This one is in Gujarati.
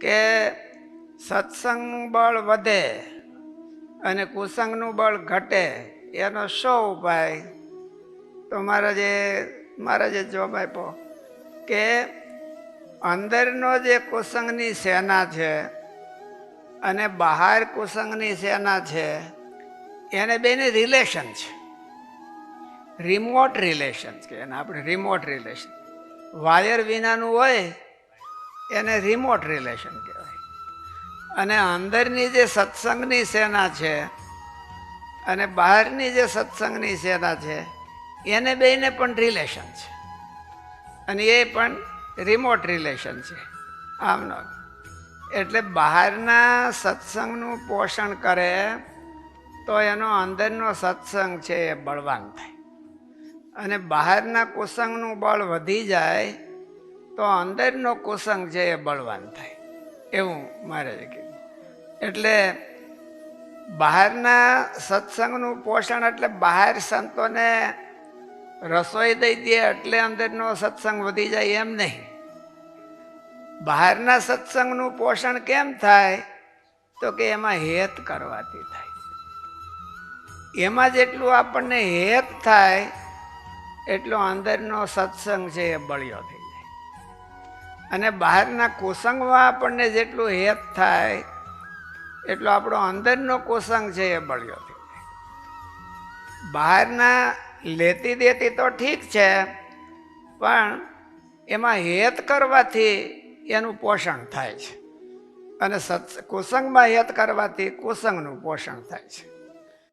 કે સત્સંગનું બળ વધે અને કુસંગનું બળ ઘટે, એનો શો ઉપાય? તો મહારાજે જવાબ આપ્યો કે અંદરનો જે કુસંગની સેના છે અને બહાર કુસંગની સેના છે, એને બેને રિલેશન છે, રિમોટ રિલેશન કે એને આપણે રિમોટ રિલેશન. વાયર વિનાનું હોય એને રિમોટ રિલેશન કહેવાય. અને અંદરની જે સત્સંગની સેના છે અને બહારની જે સત્સંગની સેના છે, એને બેને પણ રિલેશન છે, અને એ પણ રિમોટ રિલેશન છે. આમનો એટલે બહારના સત્સંગનું પોષણ કરે તો એનો અંદરનો સત્સંગ છે એ બળવાન થાય, અને બહારના કુસંગનું બળ વધી જાય તો અંદરનો કુસંગ છે એ બળવાન થાય, એવું મહારાજે કીધું. એટલે બહારના સત્સંગનું પોષણ એટલે બહાર સંતોને રસોઈ દઈ દે એટલે અંદરનો સત્સંગ વધી જાય એમ નહીં. બહારના સત્સંગનું પોષણ કેમ થાય? તો કે એમાં હેત કરવાથી થાય. એમાં જેટલું આપણને હેત થાય એટલો અંદરનો સત્સંગ છે એ બળ્યો થઈ જાય. અને બહારના કુસંગમાં આપણને જેટલું હેત થાય એટલો આપણો અંદરનો કુસંગ છે એ બળ્યો થઈ જાય. બહારના લેતી દેતી તો ઠીક છે, પણ એમાં હેત કરવાથી એનું પોષણ થાય છે, અને કુસંગમાં હેત કરવાથી કુસંગનું પોષણ થાય છે.